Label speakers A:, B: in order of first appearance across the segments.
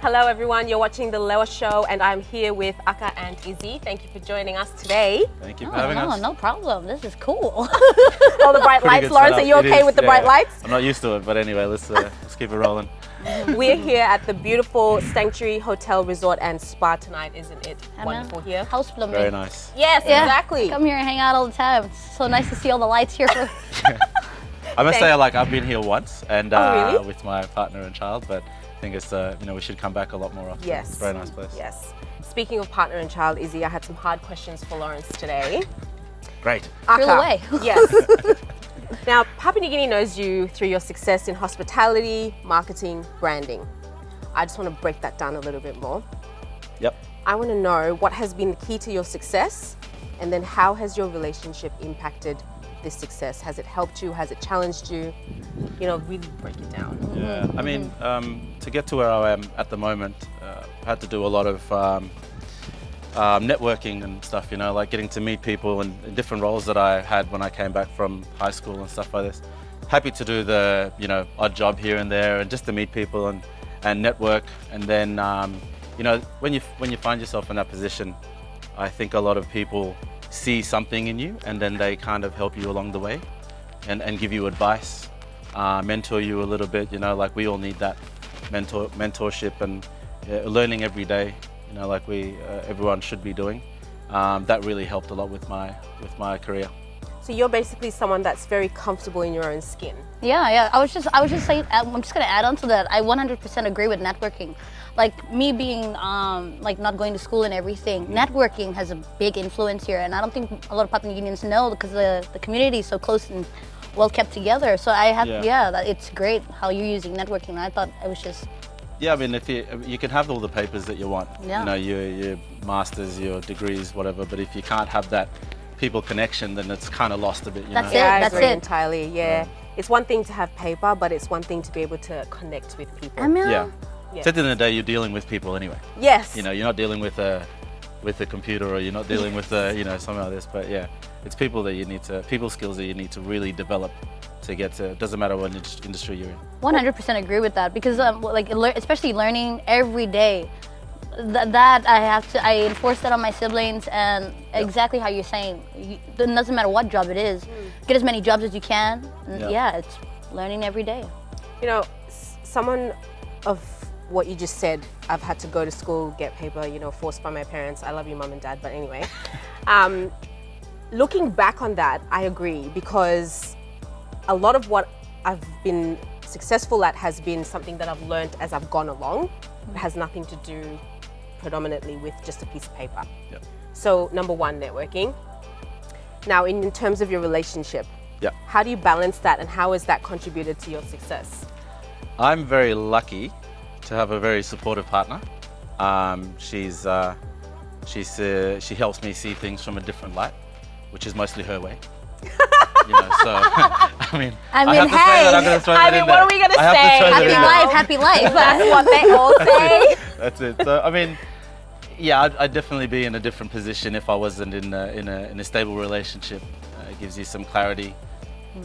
A: Hello everyone, you're watching the Lewa Show and I'm here with Aka and Izzy. Thank you for joining us today.
B: Thank you for having us.
C: No problem. This is cool.
A: All the bright lights. Lawrence, are you okay with the bright lights?
B: I'm not used to it, but anyway, let's keep it rolling.
A: We're here at the beautiful Sanctuary Hotel Resort and Spa tonight, isn't it? Wonderful here.
C: House plumbing.
B: Very nice.
A: Yes, exactly.
C: Come here and hang out all the time. It's so nice to see all the lights here.
B: I must say, I've been here once, and
A: really?
B: with my partner and child, but I think it's we should come back a lot more often.
A: Yes.
B: It's a very nice place.
A: Yes. Speaking of partner and child, Izzy, I had some hard questions for Lawrence today.
B: Great.
C: Drill away.
A: Yes. Now, Papua New Guinea knows you through your success in hospitality, marketing, branding. I just want to break that down a little bit more.
B: Yep.
A: I want to know what has been the key to your success, and then how has your relationship impacted this success? Has it helped you? Has it challenged you? You know, really break it down.
B: Yeah. I mean, to get to where I am at the moment, I had to do a lot of networking and stuff, like getting to meet people in different roles that I had when I came back from high school and stuff like this. Happy to do the, odd job here and there and just to meet people and network. And then, when you find yourself in that position, I think a lot of people see something in you and then they kind of help you along the way and give you advice, mentor you a little bit, like we all need that mentorship and learning every day, like everyone should be doing. That really helped a lot with my career.
A: So you're basically someone that's very comfortable in your own skin.
C: Yeah. I was just saying, I'm just gonna add on to that. I 100% agree with networking. Like me being not going to school and everything, networking has a big influence here, and I don't think a lot of Papua New Guineans know because the community is so close and well kept together. So I have, it's great how you're using networking. I thought it was just.
B: Yeah, I mean, if you can have all the papers that you want, your masters, your degrees, whatever, but if you can't have that people connection, then it's kind of lost a bit.
C: That's
A: Yeah, I
C: That's
A: agree
C: it.
A: entirely. Yeah, it's one thing to have paper, but it's one thing to be able to connect with people.
B: Yeah.
A: Yes.
B: At the end of the day, you're dealing with people anyway.
A: Yes.
B: You're not dealing with a computer, or you're not dealing with something like this. But yeah, it's people that people skills that you need to really develop to get to. It doesn't matter what industry you're in.
C: 100% agree with that because especially learning every day. That I enforce that on my siblings, and exactly how you're saying, it doesn't matter what job it is, get as many jobs as you can. And it's learning every day.
A: Someone of what you just said, I've had to go to school, get paper, forced by my parents. I love you, mum and dad, but anyway. Looking back on that, I agree, because a lot of what I've been successful at has been something that I've learned as I've gone along. It has nothing to do predominantly with just a piece of paper.
B: Yep.
A: So number one, networking. Now, in terms of your relationship, how do you balance that, and how has that contributed to your success?
B: I'm very lucky to have a very supportive partner. She helps me see things from a different light, which is mostly her way. So
A: hey,
B: what
A: are we gonna say?
C: Happy life.
A: That's what they all say.
B: That's it. So I mean, I'd definitely be in a different position if I wasn't in a stable relationship. It gives you some clarity,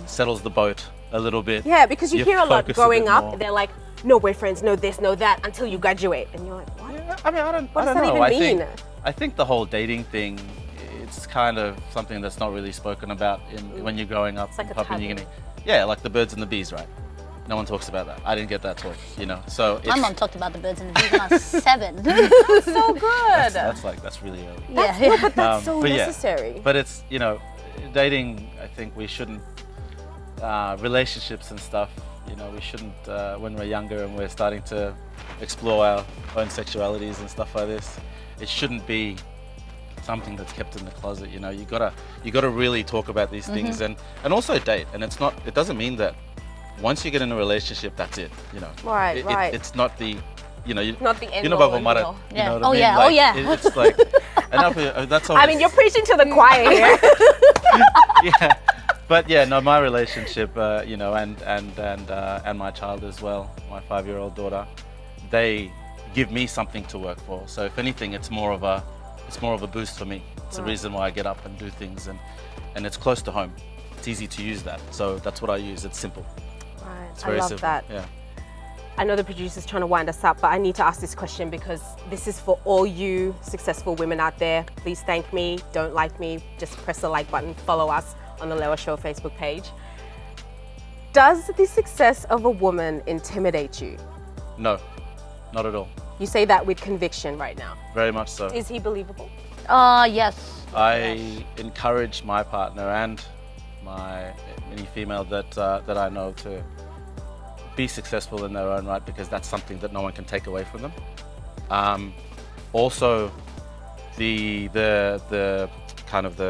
B: settles the boat a little bit.
A: Yeah, because you hear a lot growing up.
B: More.
A: They're like, no boyfriends, no this, no that, until you graduate, and you're like, what?
B: Yeah, I mean,
A: What does
B: I don't
A: that
B: know.
A: even mean?
B: I think the whole dating thing, it's kind of something that's not really spoken about when you're growing up in Papua New Guinea. Yeah, like the birds and the bees, right? No one talks about that. I didn't get that talk, So
C: my mom talked about the birds and the bees when I was 7.
A: That's so good.
B: That's really early.
A: No, but that's so
B: but
A: necessary.
B: But it's dating. I think we shouldn't relationships and stuff. We shouldn't when we're younger and we're starting to explore our own sexualities and stuff like this. It shouldn't be something that's kept in the closet. You gotta really talk about these things and also date. And it doesn't mean that once you get in a relationship, that's it.
A: Right.
B: It's not the
A: not the end all.
B: It's like enough. That's all.
A: I mean, you're preaching to the choir here.
B: Yeah. But my relationship, and my child as well, my 5-year-old daughter, they give me something to work for. So if anything, it's more of a boost for me. It's the reason why I get up and do things, and it's close to home. It's easy to use that. So that's what I use. It's simple.
A: Right.
B: It's very
A: I love
B: simple.
A: that.
B: Yeah.
A: I know the producer's trying to wind us up, but I need to ask this question because this is for all you successful women out there. Please thank me, don't like me, just press the like button, follow us on the Lewa Show Facebook page. Does the success of a woman intimidate you?
B: No, not at all.
A: You say that with conviction right now.
B: Very much so.
A: Is he believable?
C: Yes.
B: I encourage my partner and any female that I know to be successful in their own right, because that's something that no one can take away from them. Also, the kind of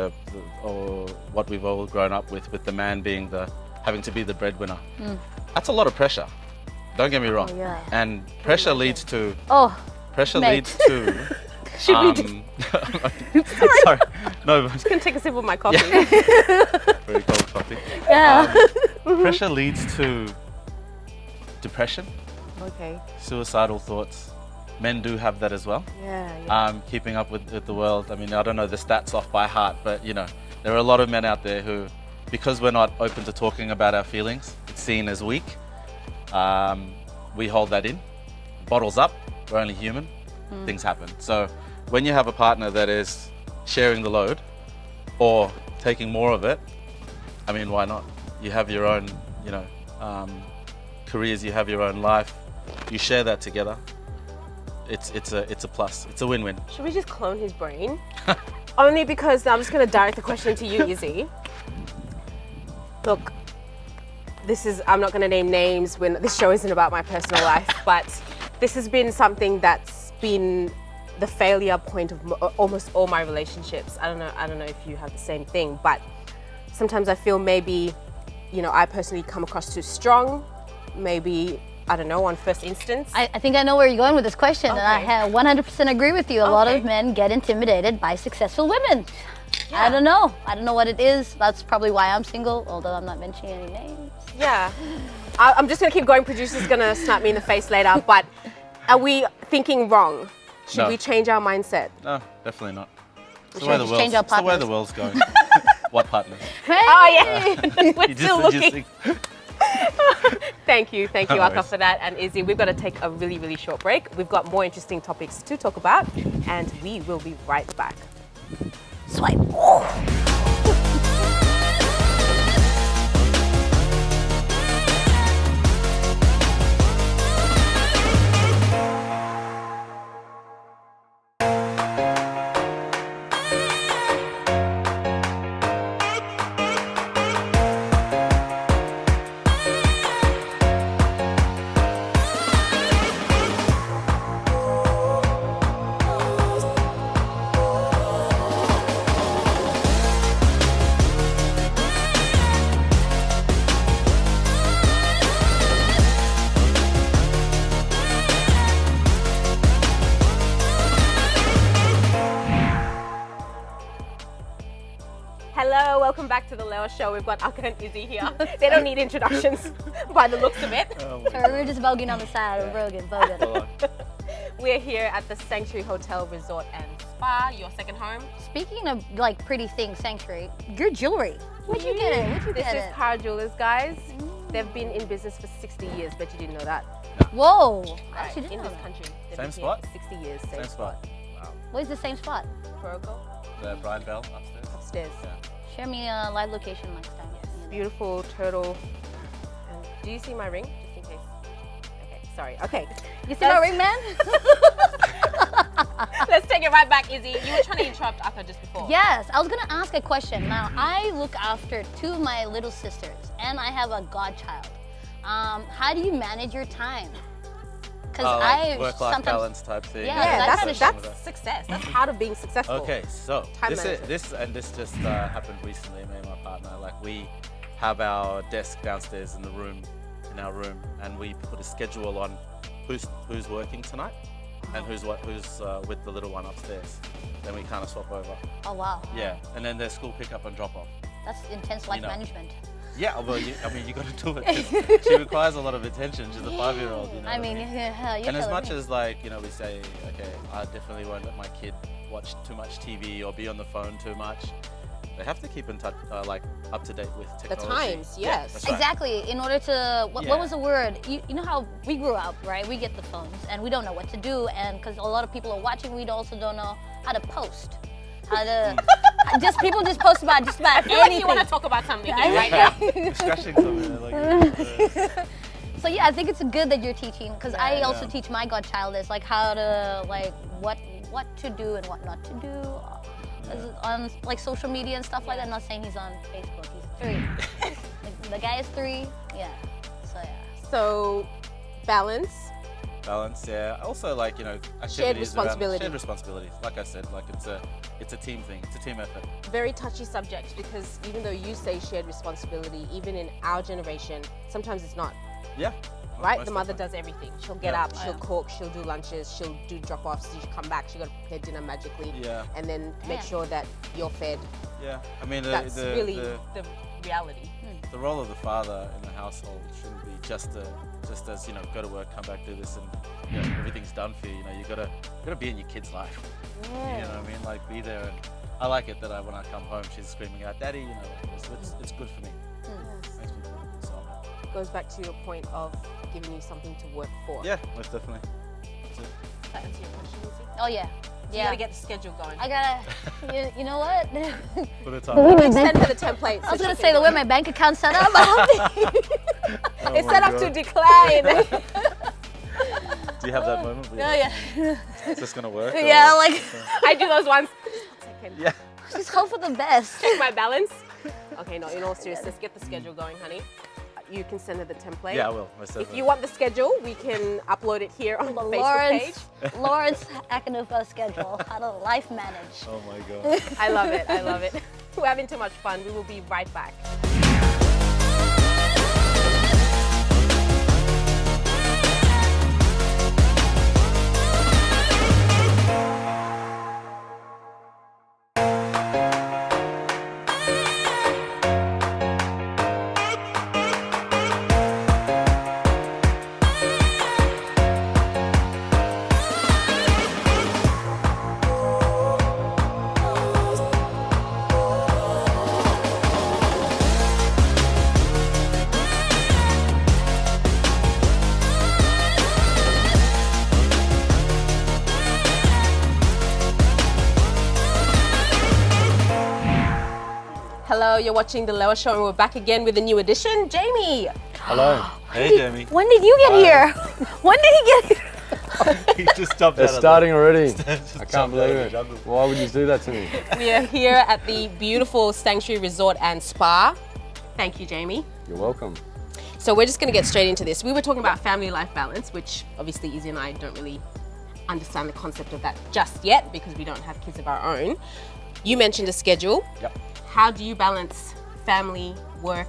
B: or what we've all grown up with the man being having to be the breadwinner. That's a lot of pressure. Don't get me wrong.
C: Oh, yeah.
B: And pressure leads to. Pressure
C: mate.
B: leads to.
A: Should we just...
B: Sorry. No.
A: I'm just gonna take a sip of my coffee.
B: Very cold coffee.
C: Yeah.
B: Pressure leads to depression,
A: Okay.
B: suicidal thoughts. Men do have that as well.
A: Yeah.
B: Keeping up with the world. I mean, I don't know the stats off by heart, but you know, there are a lot of men out there who, because we're not open to talking about our feelings, it's seen as weak. We hold that in. Bottles up. We're only human. Things happen. So when you have a partner that is sharing the load or taking more of it, I mean, why not? You have your own, careers. You have your own life. You share that together. It's a plus. It's a win-win.
A: Should we just clone his brain? Only because I'm just going to direct the question to you, Izzy. Look, I'm not going to name names when this show isn't about my personal life, but this has been something that's been the failure point of almost all my relationships. I don't know if you have the same thing, but sometimes I feel maybe, I personally come across too strong, maybe, I don't know, on first instance.
C: I think I know where you're going with this question,
A: Okay.
C: and I 100% agree with you. A lot of men get intimidated by successful women. Yeah. I don't know what it is. That's probably why I'm single, although I'm not mentioning any names.
A: Yeah. I'm just going to keep going. Producer's going to snap me in the face later, but are we thinking wrong? Should
B: No.
A: we change our mindset?
B: No, definitely not. It's
C: should just change our
B: it's the way the
C: partners.
B: world's going. What partners?
A: Oh, yeah. We're
B: You
A: still
B: just-
A: looking. Thank you,
B: No
A: Aka,
B: worries.
A: for that. And Izzy, we've got to take a really, really short break. We've got more interesting topics to talk about, and we will be right back.
C: Swipe.
A: Hello, welcome back to the Lewa Show. We've got Aka and Izzy here. They don't need introductions by the looks of it.
C: Sorry, we're just voguing on the side. We're voguing.
A: We're here at the Sanctuary Hotel Resort and Spa, your second home.
C: Speaking of pretty things, Sanctuary, your jewelry. Where'd you get it? Where'd you
A: This
C: get
A: is
C: it?
A: KANAH Jewelers, guys. They've been in business for 60 years. Bet you didn't know that.
C: Whoa! I
A: Right,
C: actually
A: in
C: didn't know
A: this
C: that.
A: country. They've
B: Same
A: been
B: spot?
A: here for 60 years. Same,
B: Same spot. Wow.
C: Where's the same spot?
A: Protocol
B: The Brian Bell upstairs.
A: upstairs.
B: Yeah.
C: Share me a live location next time.
A: Beautiful turtle. And do you see my ring? Just in case. Okay, sorry. Okay.
C: You see my ring, man?
A: Let's take it right back, Izzy. You were trying to interrupt Aka just before.
C: Yes, I was gonna ask a question. Now, I look after two of my little sisters, and I have a godchild. How do you manage your time? Because I
B: work-life
C: sometimes
B: balance type thing.
C: Yeah,
A: Yeah,
C: that kind of
A: that's success. That's part of being successful.
B: Okay, so
A: Time
B: this
A: management.
B: just happened recently. Me and my partner, like we have our desk downstairs in our room, and we put a schedule on who's working tonight and who's with the little one upstairs. Then we kind of swap over.
C: Oh wow.
B: Yeah, and then there's school pickup and drop off.
C: That's intense life
B: know.
C: management.
B: Yeah, well, you got to do it. 'Cause she requires a lot of attention. She's a 5-year-old. You know
C: I
B: what
C: mean, yeah, you're
B: and as
C: telling
B: much
C: me.
B: as we say, okay, I definitely won't let my kid watch too much TV or be on the phone too much. they have to keep in touch, like up to date with
A: The
B: technology.
A: times, yes.
B: That's right.
C: Exactly. In order to, what
B: Yeah.
C: was the word? You know how we grew up, right? We get the phones and we don't know what to do, and because a lot of people are watching, we also don't know how to post. How to people just post about just about
A: I feel like
C: anything.
A: you want to talk about something
C: Yeah.
A: right now.
B: You're scratching something like.
C: So yeah, I think it's good that you're teaching, because I
A: Yeah.
C: also teach my godchild is like how to like what to do and what not to do on like social media and stuff like that. I'm not saying he's on Facebook. He's 3. the guy is 3. Yeah. So yeah.
A: So, balance.
B: Balance, yeah. Also, like, you know, activities
A: Shared
B: around-
A: responsibility.
B: Shared responsibilities. Like I said, like it's a team thing. It's a team effort.
A: Very touchy subject, because even though you say shared responsibility, even in our generation, sometimes it's not.
B: Yeah.
A: Right?
B: Most
A: The mother
B: definitely.
A: does everything. She'll get
B: Yeah.
A: up, she'll cook, she'll do lunches, she'll do drop-offs, she'll come back, she's got to prepare dinner magically,
B: Yeah.
A: and then make
C: Yeah.
A: sure that you're fed.
B: Yeah. I mean,
A: That's really the reality.
B: the role of the father in the household shouldn't be just as, you know, go to work, come back, do this, and you know, everything's done for you. You know, you gotta be in your kid's life. You know what I mean? Like, be there. And I like it that when I come home, she's screaming out, "Daddy!" You know, like, it's good for me. Makes me feel good. So,
A: Goes back to your point of giving you something to work for.
B: yeah, most definitely. That's it.
A: Does that answer your question, Izzy?
C: Oh yeah.
A: You
C: Yeah.
A: gotta get the schedule going.
C: I gotta. You know what?
B: Put a
C: The
B: time.
C: way my
A: Send
C: bank,
A: her the template.
C: I was gonna say the way my bank account's set up. I don't think.
B: Oh
A: it's
B: my
A: set up
B: God.
A: to decline.
B: Do you have that moment? Where
C: Oh
B: you're like,
C: yeah.
B: Is this gonna work?
C: Yeah, like
A: I do those ones. Second.
B: Yeah.
C: just hope for the best.
A: Check my balance. Okay, no, in all seriousness, get the schedule going, honey. You can send her the template.
B: Yeah, I will. Most
A: If
B: definitely.
A: you want the schedule, we can upload it here on the Facebook page.
C: Lawrence Acanufa schedule. How to life manage.
B: Oh my God.
A: I love it. I love it. We're having too much fun. We will be right back. Hello, you're watching the Lewa Show, and we're back again with a new edition. Jamie,
D: Hello.
B: Hey, Jamie.
C: When did you get here? When did he get here?
B: He just jumped
D: They're
B: out of
D: starting already.
B: Just
D: I
B: jumped
D: can't
B: out
D: believe
B: of the
D: it.
B: jungle.
D: Why would you do that to me?
A: we are here at the beautiful Sanctuary Resort and Spa. Thank you, Jamie.
D: You're welcome.
A: So we're just going to get straight into this. We were talking about family life balance, which obviously Izzy and I don't really understand the concept of that just yet because we don't have kids of our own. You mentioned a schedule.
D: Yep.
A: How do you balance family, work,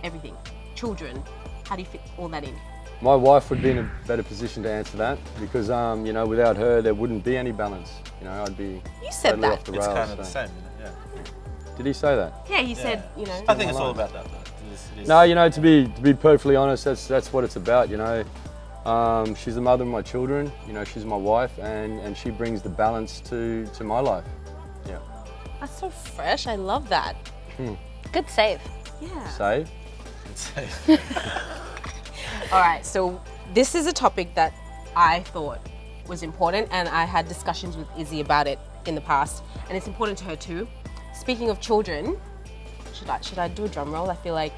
A: everything? Children, how do you fit all that in?
D: My wife would be in a better position to answer that because, you know, without her, there wouldn't be any balance. You know, I'd be
A: You said
D: totally
A: that.
D: off the
B: It's
D: rails.
B: kind of the
D: so-
B: same, isn't it? Yeah.
D: Did he say that?
A: Yeah, he said, you know.
B: I think it's
D: my
B: all
D: life.
B: about that, though. It is-
D: No, you know, to be perfectly honest, that's what it's about. You know, she's the mother of my children. You know, she's my wife, and she brings the balance to my life. Yeah.
A: That's so fresh. I love that.
C: Good save.
A: Yeah.
D: Save.
A: All right, so this is a topic that I thought was important, and I had discussions with Izzy about it in the past, and it's important to her too. Speaking of children, should I do a drum roll? I feel like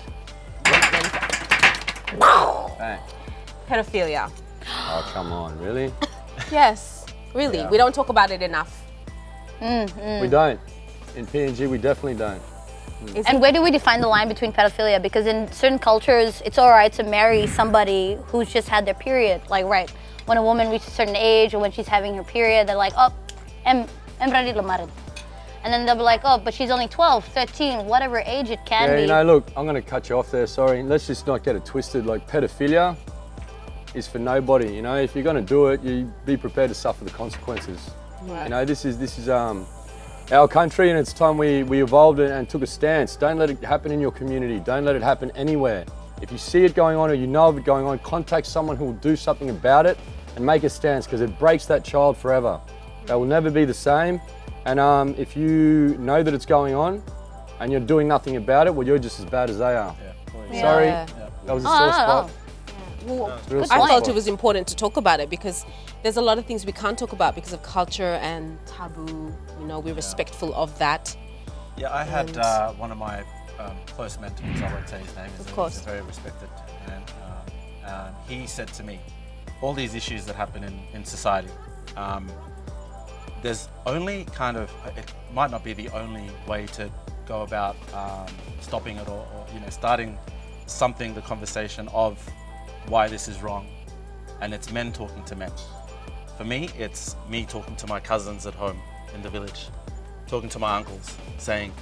D: Bang.
A: pedophilia.
D: Oh, come on, really?
A: Yes, really.
D: Yeah.
A: We don't talk about it enough.
D: We don't. In PNG, we definitely don't.
C: And where do we define the line between pedophilia? Because in certain cultures, it's all right to marry somebody who's just had their period. Like, right, when a woman reaches a certain age or when she's having her period, they're like, oh, em ready to marry. And then they'll be like, oh, but she's only 12, 13, whatever age it can
D: Yeah,
C: be.
D: you know, look, I'm going to cut you off there, sorry. Let's just not get it twisted. Like, pedophilia is for nobody, you know? If you're going to do it, you be prepared to suffer the consequences.
A: Right.
D: You know, this is our country, and it's time we evolved and took a stance. Don't let it happen in your community. Don't let it happen anywhere. If you see it going on or you know of it going on, contact someone who will do something about it and make a stance, because it breaks that child forever. They will never be the same. And if you know that it's going on, and you're doing nothing about it, well, you're just as bad as they are.
B: Yeah.
D: Sorry,
A: Yeah.
D: that was a sore spot.
A: Well,
D: Real
A: I
D: sore
A: felt
D: spot.
A: it was important to talk about it because there's a lot of things we can't talk about because of culture and taboo. You know, we're respectful of that.
B: Yeah, I had
A: And-
B: one of my close mentors, I won't say his name,
A: Of
B: he's
A: course.
B: a very respected man. He said to me, all these issues that happen in society, there's only kind of, it might not be the only way to go about stopping it or starting the conversation of why this is wrong, and it's men talking to men. For me, it's me talking to my cousins at home in the village, talking to my uncles, saying,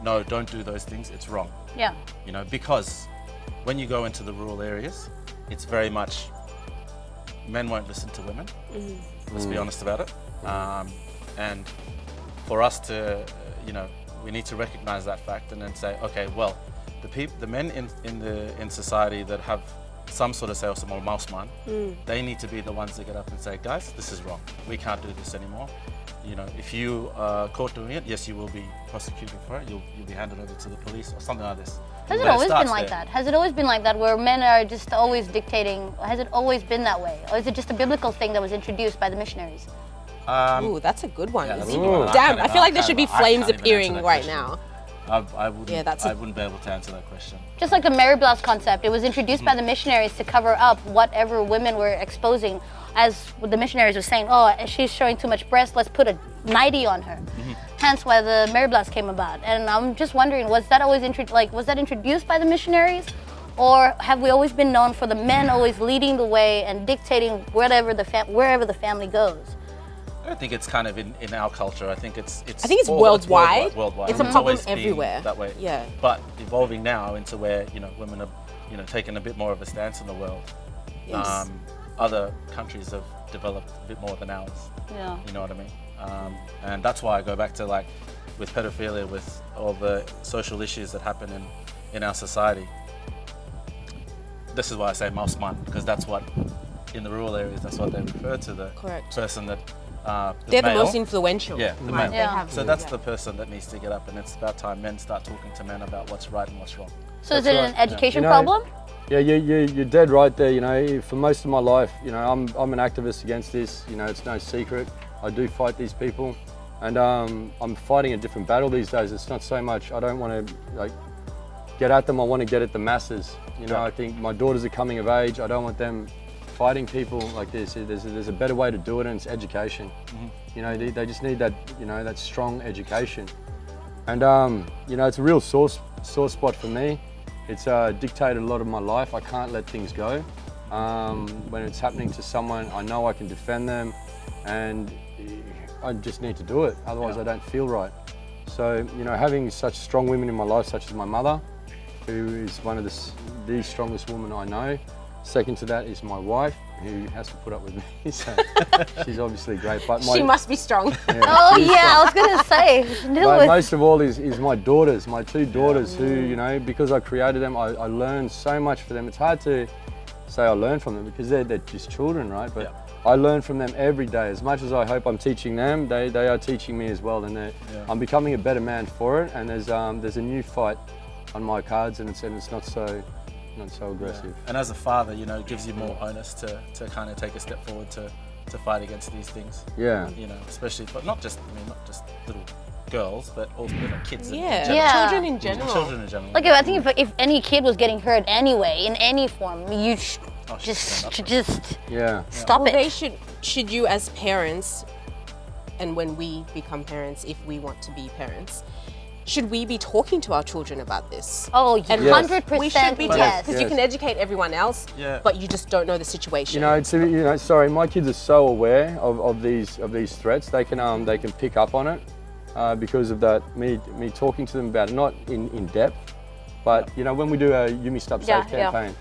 B: no, don't do those things, it's wrong.
C: Yeah.
B: You know, because when you go into the rural areas, it's very much, men won't listen to women, let's be honest about it. And for us to, we need to recognize that fact and then say, okay, well, the men in society that have some sort of say or some more mausman, they need to be the ones that get up and say, guys, this is wrong. We can't do this anymore. You know, if you are caught doing it, yes, you will be prosecuted for it. You'll be handed over to the police or something like this.
C: Has it
B: But
C: always been
B: starts
C: like
B: there.
C: that? Has it always been like that where men are just always dictating? Has it always been that way? Or is it just a biblical thing that was introduced by the missionaries?
A: Ooh, that's a good one.
B: Yeah, that's a
A: Ooh.
B: good one.
A: Damn, I
B: can't
A: feel like there
B: even-
A: should be
B: I can't
A: flames
B: even answer
A: appearing
B: that
A: right
B: question.
A: now.
B: I wouldn't.
A: Yeah, that's
B: I
A: a-
B: wouldn't be able to answer that question.
C: Just like the Mary Blouse concept, it was introduced by the missionaries to cover up whatever women were exposing. As the missionaries were saying, oh, she's showing too much breast, let's put a nightie on her. Hence why the Mary Blouse came about. And I'm just wondering, was that always was that introduced by the missionaries? Or have we always been known for the men always leading the way and dictating wherever the family goes?
B: I don't think it's kind of in our culture. I think it's
A: worldwide.
B: Worldwide.
A: It's a problem
B: always been
A: everywhere.
B: that way.
A: Yeah.
B: But evolving now into where women are taking a bit more of a stance in the world.
A: Yes.
B: Other countries have developed a bit more than ours.
C: Yeah.
B: You know what I mean? And that's why I go back to with pedophilia, with all the social issues that happen in our society. This is why I say mausman, because that's what, in the rural areas, that's what they refer to the
A: Correct.
B: person that
A: They're the
B: male.
A: most influential.
B: Yeah, the
A: right?
B: male.
A: They
C: Yeah.
A: have
B: So
A: the-
B: that's
A: yeah.
B: the person that needs to get up, and it's about time men start talking to men about what's right and what's wrong.
C: So is
D: That's
C: it
D: right.
C: an education
D: You know,
C: problem?
D: Yeah, you're dead right there. For most of my life, I'm an activist against this. It's no secret. I do fight these people, and I'm fighting a different battle these days. It's not so much I don't want to get at them. I want to get at the masses.
B: Yeah.
D: I think my daughters are coming of age. I don't want them fighting people like this. There's a better way to do it, and it's education. They just need that that strong education, and it's a real sore spot for me. It's dictated a lot of my life. I can't let things go. When it's happening to someone, I know I can defend them, and I just need to do it. Otherwise,
B: Yeah.
D: I don't feel right. So, having such strong women in my life, such as my mother, who is one of the strongest women I know. Second to that is my wife, who has to put up with me. So she's obviously great. But
A: She must be strong.
C: Oh yeah, I was gonna say. Deal
D: But
C: with.
D: most of all is my daughters, my two daughters, who, because I created them, I learned so much from them. It's hard to say I learned from them because they're just children, right? But
B: Yeah.
D: I learn from them every day. As much as I hope I'm teaching them, they are teaching me as well. And I'm becoming a better man for it. And there's a new fight on my cards, and it's not so aggressive.
B: And as a father, it gives you more onus to kind of take a step forward to fight against these things.
D: Yeah.
B: Especially, but not just little girls, but also kids. in
A: Yeah.
B: general.
C: Yeah.
A: Children in general.
B: Children in general.
C: Like I think if any kid was getting hurt anyway, in any form, you
B: stand up.
C: just
D: Yeah.
C: stop
A: Well,
C: it.
A: they should you as parents, and when we become parents, if we want to be parents, should we be talking to our children about this?
C: Oh,
A: And
C: 100%
A: we should be,
C: yes.
A: because you can educate everyone else,
B: Yeah.
A: but you just don't know the situation.
D: Sorry, my kids are so aware of these threats. They can pick up on it because of that. Me talking to them about it, not in depth, but when we do our Yumi Stop Safe
C: Yeah, yeah.
D: campaign,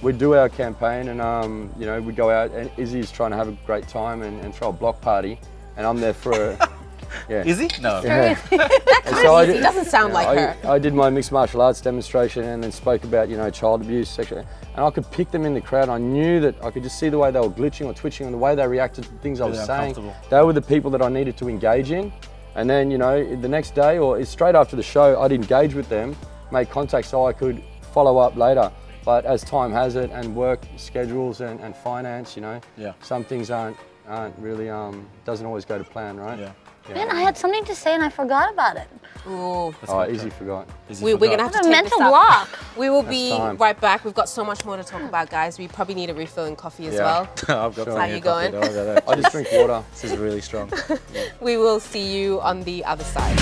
D: we do our campaign, and we go out, and Izzy's trying to have a great time and throw a block party, and I'm there for a. Yeah.
B: Is he? No.
D: Yeah. And so
A: It doesn't sound like her.
D: I did my mixed martial arts demonstration and then spoke about child abuse, sexual, and I could pick them in the crowd. I knew that I could just see the way they were glitching or twitching and the way they reacted to the things I was
B: Really
D: saying.
B: uncomfortable.
D: They were the people that I needed to engage in, And then, you know, the next day or straight after the show, I'd engage with them, make contact so I could follow up later. But as time has it and work schedules and finance, you know, some things aren't really, doesn't always go to plan, right?
B: Yeah.
C: Man, I had something to say and I forgot about it.
A: Ooh.
D: Oh, Izzy forgot.
A: We're going to have to
C: It's a
A: take
C: mental
A: this up.
C: block.
A: We will be
D: time.
A: right back. We've got so much more to talk about, guys. We probably need a refill in coffee as well.
B: I've got
A: How you going?
D: I just drink water.
B: This is really strong.
A: We will see you on the other side.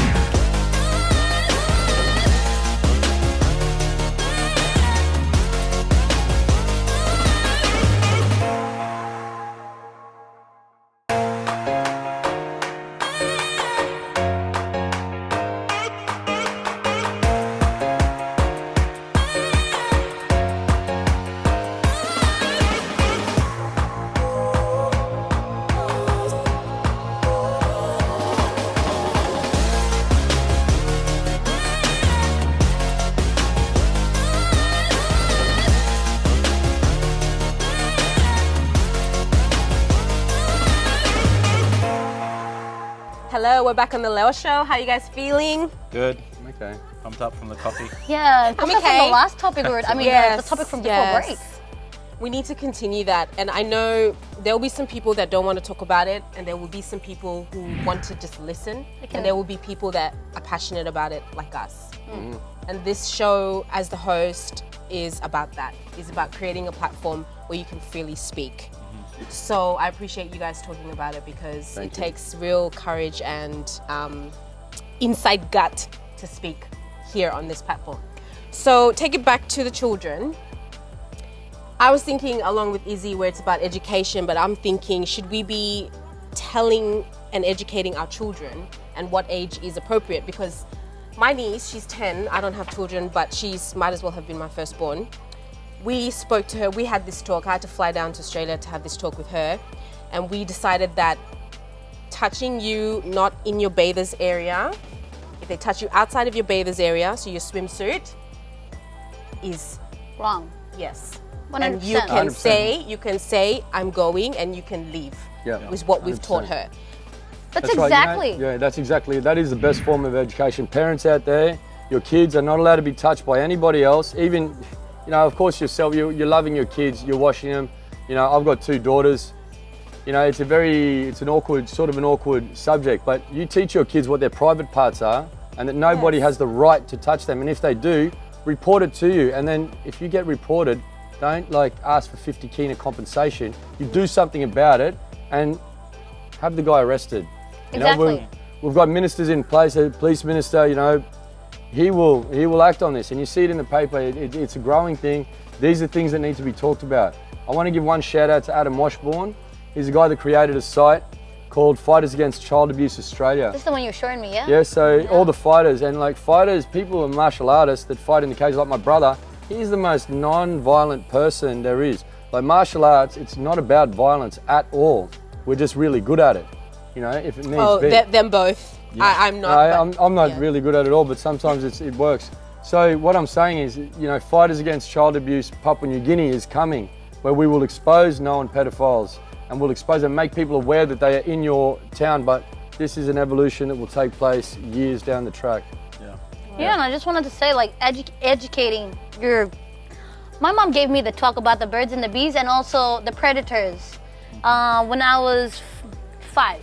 A: Hello, we're back on the Lewa Show. How are you guys feeling?
B: Good.
D: Okay.
B: Pumped up from the coffee.
C: Yeah, I'm
A: okay.
C: from the last topic, the topic from before break.
A: We need to continue that. And I know there will be some people that don't want to talk about it, and there will be some people who want to just listen, and there will be people that are passionate about it like us. And this show, as the host, is about that. It's about creating a platform where you can freely speak. So I appreciate you guys talking about it because it takes real courage and inside gut to speak here on this platform. So take it back to the children. I was thinking along with Izzy where it's about education, but I'm thinking, should we be telling and educating our children and what age is appropriate? Because my niece, she's 10, I don't have children, but she's might as well have been my firstborn. We spoke to her, we had this talk. I had to fly down to Australia to have this talk with her. And we decided that touching you not in your bather's area, if they touch you outside of your bather's area, so your swimsuit, is
C: Wrong.
A: yes.
C: 100%.
A: And you can say, I'm going, and you can leave.
D: Yeah.
A: Is what we've
D: 100%.
A: taught her.
C: That's
D: right,
C: exactly.
D: you know, that is the best form of education. Parents out there, your kids are not allowed to be touched by anybody else, even, you know, of course yourself, you're loving your kids, you're washing them. You know, I've got 2 daughters. You know, it's an awkward subject, but you teach your kids what their private parts are and that nobody has the right to touch them. And if they do, report it to you. And then if you get reported, don't like ask for 50 kina compensation. You do something about it and have the guy arrested. You
C: Exactly.
D: know, we've got ministers in place, a police minister, you know, he will act on this, and you see it in the paper. It's a growing thing. These are things that need to be talked about. I want to give one shout out to Adam Washbourne. He's the guy that created a site called Fighters Against Child Abuse Australia.
C: This is the one you're showing me, yeah?
D: Yeah, so all the fighters and like fighters, people and martial artists that fight in the cage, like my brother, he's the most non-violent person there is. Like martial arts, it's not about violence at all. We're just really good at it, you know, if it needs be.
A: Them both. I'm not.
D: I'm not really good at it all, but sometimes it works. So what I'm saying is, you know, Fighters Against Child Abuse Papua New Guinea is coming, where we will expose known pedophiles and we'll expose and make people aware that they are in your town, but this is an evolution that will take place years down the track.
C: Yeah, and I just wanted to say, like, educating your... My mom gave me the talk about the birds and the bees and also the predators when I was 5.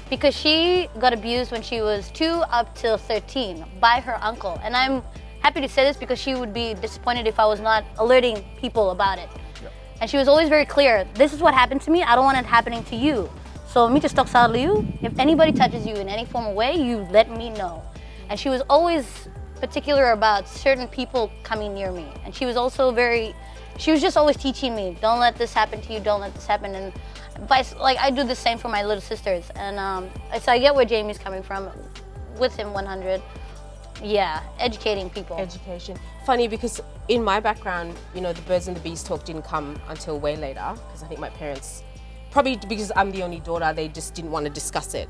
C: Because she got abused when she was 2 up till 13 by her uncle. And I'm happy to say this because she would be disappointed if I was not alerting people about it. Yep. And she was always very clear, this is what happened to me, I don't want it happening to you. So me just talk to you, if anybody touches you in any form of way, you let me know. And she was always particular about certain people coming near me. And she was also she was just always teaching me, don't let this happen to you, don't let this happen. And like I do the same for my little sisters, and so I get where Jamie's coming from with him 100. Yeah, educating people.
A: Education. Funny because in my background, you know, the birds and the bees talk didn't come until way later because I think my parents, probably because I'm the only daughter, they just didn't want to discuss it.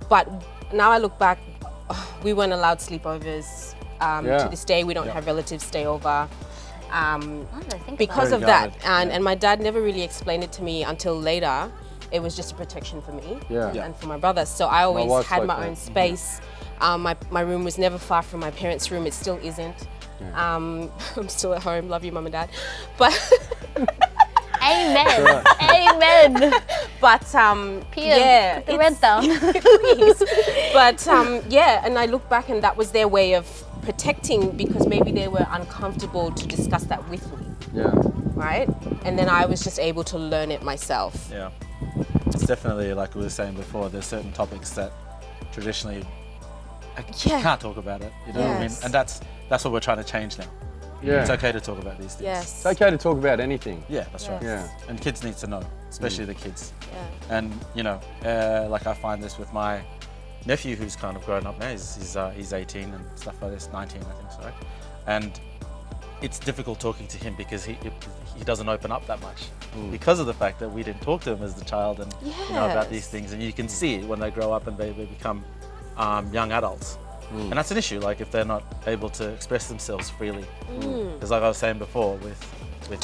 A: But now I look back, we weren't allowed sleepovers. To this day, we don't have relatives stay over. Because of that, and my dad never really explained it to me until later, it was just a protection for me
D: Yeah.
A: and for my brother. So I always
D: wife's
A: had
D: like
A: my
D: that.
A: own space. My room was never far from my parents' room. It still isn't. I'm still at home. Love you, Mum and Dad. But
C: Amen. Amen.
A: but
C: PM,
A: yeah,
C: put the rent down.
A: please. But yeah, and I look back and that was their way of protecting, because maybe they were uncomfortable to discuss that with me,
D: Yeah.
A: right? And then I was just able to learn it myself.
B: Yeah, it's definitely like we were saying before. There's certain topics that traditionally you can't talk about it. You know what I mean?
A: Yes.
B: And that's what we're trying to change now.
D: Yeah.
B: It's okay to talk about these things.
A: Yes.
D: It's okay to talk about anything.
B: Yeah, that's right.
D: Yeah.
B: And kids need to know, especially the kids.
A: Yeah.
B: And you know, like I find this with my nephew, who's kind of grown up now. He's 18 and stuff like this, 19 I think, sorry. And it's difficult talking to him because he doesn't open up that much because of the fact that we didn't talk to him as a child and you know about these things. And you can see it when they grow up and they become young adults. And that's an issue, like if they're not able to express themselves freely. Because like I was saying before, with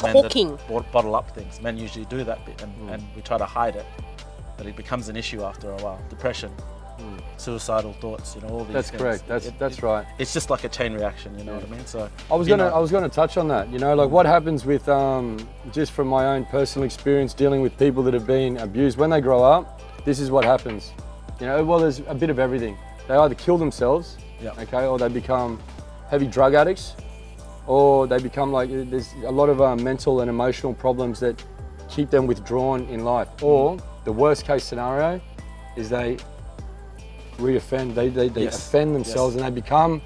B: men
A: Talking.
B: that bottle up things, men usually do that bit and we try to hide it. But it becomes an issue after a while. Depression, suicidal thoughts, you know, all these
D: That's
B: things.
D: correct. That's right.
B: It's just like a chain reaction, you know what I mean? So
D: I was gonna touch on that. You know, like what happens with just from my own personal experience dealing with people that have been abused. When they grow up, this is what happens. You know, well, there's a bit of everything. They either kill themselves, okay, or they become heavy drug addicts, or they become like, there's a lot of mental and emotional problems that keep them withdrawn in life. Or the worst case scenario is they reoffend, they offend themselves and they become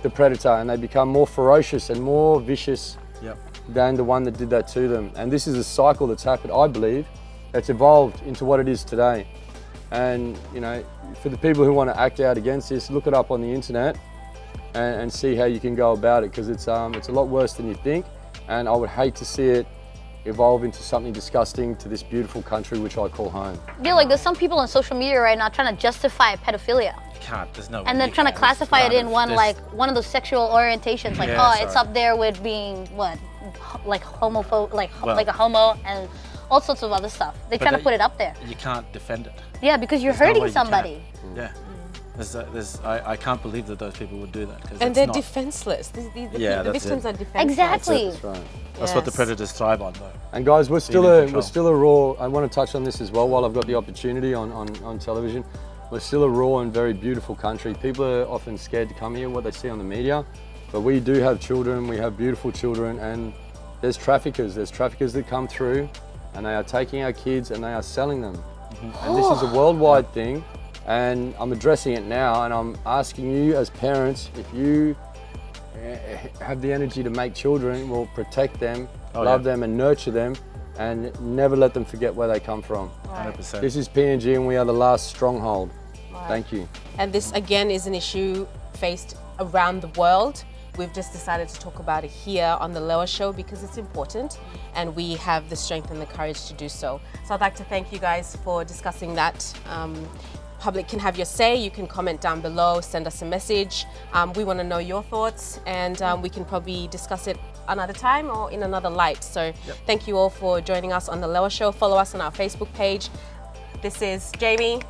D: the predator and they become more ferocious and more vicious than the one that did that to them. And this is a cycle that's happened, I believe, that's evolved into what it is today. And you know, for the people who want to act out against this, look it up on the internet and see how you can go about it, because it's a lot worse than you think. And I would hate to see it evolve into something disgusting to this beautiful country which I call home.
C: Yeah, like there's some people on social media right now trying to justify pedophilia.
B: You can't, there's no way
C: And they're
B: you
C: trying to
B: can.
C: classify it in one,
B: There's-
C: like one of those sexual orientations, like it's up there with being what, like homophobe, like a homo and all sorts of other stuff. They try to put it up there.
B: You can't defend it.
C: Yeah, because you're
B: There's no way
C: hurting
B: you
C: somebody.
B: can. Yeah. I can't believe that those people would do that. 'Cause
A: And
B: it's
A: they're
B: not,
A: defenseless. The
B: that's
A: victims
B: it.
A: are defenseless.
C: Exactly.
D: That's right.
B: That's what the
A: Yes.
B: predators thrive on, though.
D: And guys, we're still
B: in
D: a
B: control.
D: raw. I want to touch on this as well while I've got the opportunity on television. We're still a raw and very beautiful country. People are often scared to come here, what they see on the media, but we do have children. We have beautiful children, and there's traffickers. There's traffickers that come through, and they are taking our kids and they are selling them. And this is a worldwide thing, and I'm addressing it now, and I'm asking you as parents, if you have the energy to make children, well, protect them, love them and nurture them, and never let them forget where they come from.
B: 100%.
D: This is PNG and we are the last stronghold. Thank you.
A: And this again is an issue faced around the world. We've just decided to talk about it here on the Lewa Show because it's important and we have the strength and the courage to do so. So I'd like to thank you guys for discussing that. Public can have your say. You can comment down below, send us a message. We want to know your thoughts, and we can probably discuss it another time or in another light. So thank you all for joining us on the Lewa Show. Follow us on our Facebook page. This is Jamie.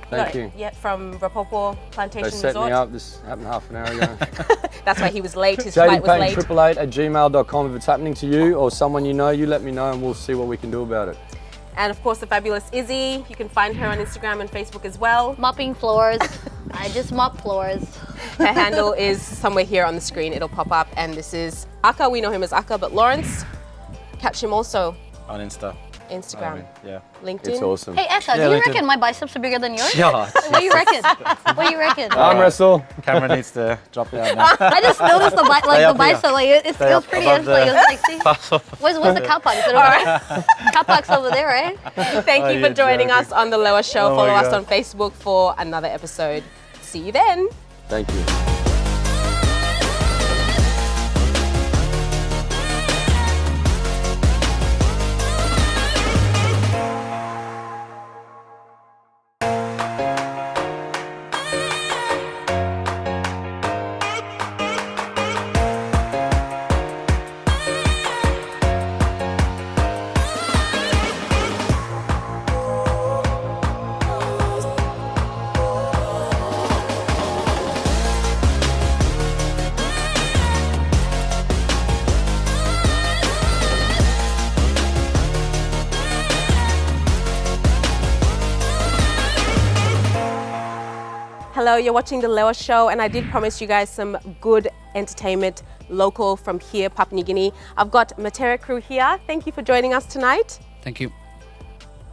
D: Thank you.
A: Yeah, from Rapoport Plantation
D: They set
A: Resort.
D: me up. This happened half an hour ago.
A: That's why he was late. His flight was late.
D: jdpayne888@gmail.com. If it's happening to you or someone you know, you let me know and we'll see what we can do about it.
A: And of course, the fabulous Izzy. You can find her on Instagram and Facebook as well.
C: Mopping floors. I just mop floors.
A: Her handle is somewhere here on the screen. It'll pop up. And this is Aka. We know him as Aka, but Lawrence, catch him also
B: On Insta.
A: Instagram,
B: Yeah.
A: LinkedIn.
D: It's awesome.
C: Hey, Eka,
B: Yeah,
C: do you
B: they
C: reckon
B: do.
C: my biceps are bigger than yours?
B: Yeah.
C: What do you reckon? What do you reckon?
D: Arm wrestle.
B: Camera needs to drop down now.
C: I just noticed the
B: Stay up here.
C: bicep, like it was
B: Stay up
C: pretty
B: above
C: interesting. It was like, see, where's the car park? Is it over? Car park's over there, right?
A: Thank you for
B: you're
A: joining
B: joking.
A: us on the Lewa Show.
B: Oh my
A: Follow us
B: God.
A: on Facebook for another episode. See you then.
D: Thank you.
A: Hello, you're watching the Lewa Show, and I did promise you guys some good entertainment local from here, Papua New Guinea. I've got Matera crew here. Thank you for joining us tonight.
E: Thank you.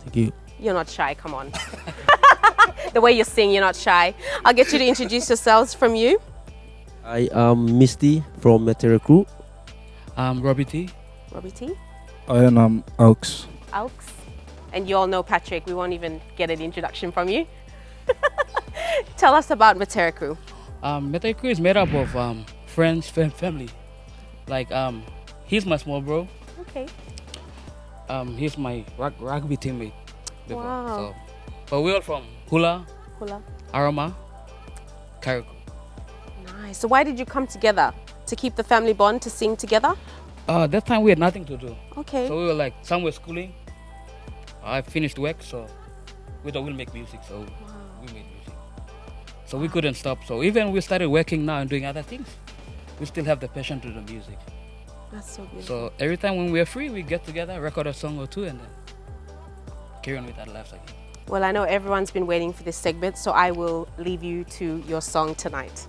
F: Thank you.
A: You're not shy, come on. The way you sing, you're not shy. I'll get you to introduce yourselves from you.
F: I am Misty from Matera crew.
E: I'm Robbie T.
A: Robbie T.
G: I am Aux.
A: Aux. And you all know Patrick. We won't even get an introduction from you. Tell us about Matera crew.
E: Matera crew is made up of friends, family. Like he's my small bro.
A: Okay.
E: He's my rugby teammate. Before,
A: Wow.
E: So, but we're all from Hula,
A: Hula.
E: Arama, Karaku.
A: Nice. So why did you come together? To keep the family bond, to sing together?
E: That time we had nothing to do.
A: Okay.
E: So we were like, some were schooling. I finished work, so we thought we'll make music. So we made music. So we couldn't stop. So even we started working now and doing other things, we still have the passion to do music.
A: That's so beautiful.
E: So every time when we're free, we get together, record a song or two, and then carry on with our lives again.
A: Well, I know everyone's been waiting for this segment, so I will leave you to your song tonight.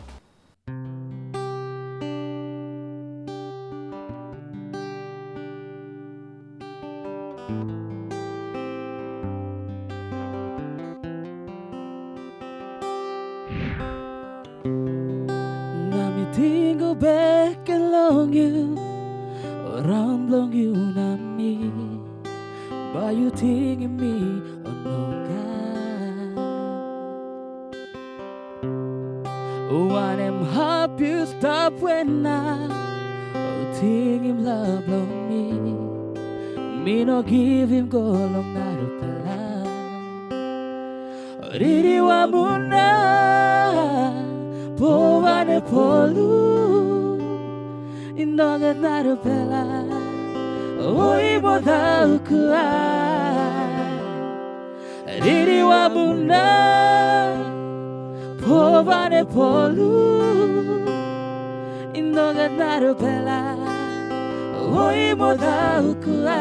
H: Go back along you, around long you na me, but you taking me on no God. Oh, I'm happy you stop when I take him love on me no give him go long na rupala. Riri wa muna, povane polu. Indoga narupela, oi moda ukua. Riri wa muna, povane polu. Indoga narupela, oi moda ukua.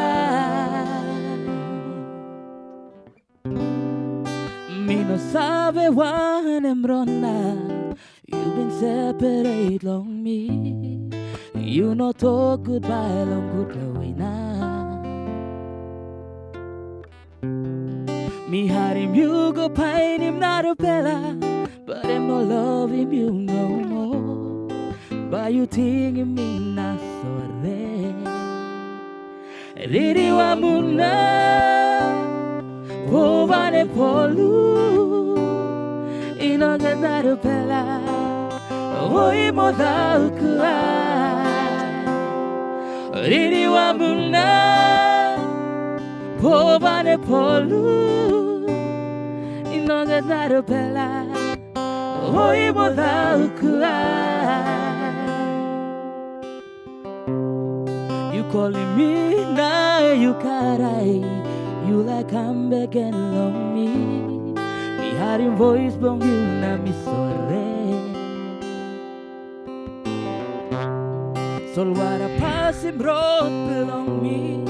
H: Mino sabe wan emrona, you've been separate long me. You no talk goodbye long good way now. Me had him, you go pine him not a bella, but him no love him you no more. But you think him me not so re. Riri wa muna, povane polu, inoga not a bella, oi moda ukua. Riri wa muna, povane polu, inoga narupela, oi moda ukua. You calling me now, you carai, you like I'm begging on me. Me hearing voice from you, na me sorry. So what a passing road belong me,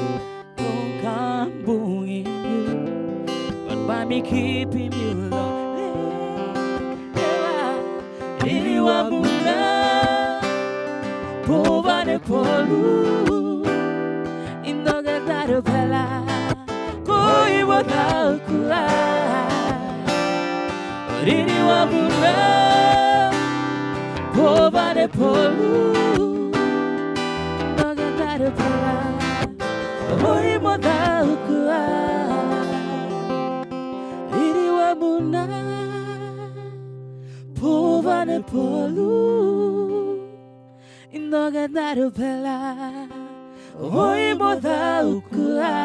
H: don't come booing you, but by me keeping you long. Riri wa muna, povane polu, indoga narupela, koi moda ukua. Riri wa muna, povane polu. Oi moda ukua. Riri wa muna, povane polu, indoga narupela, oi moda ukua.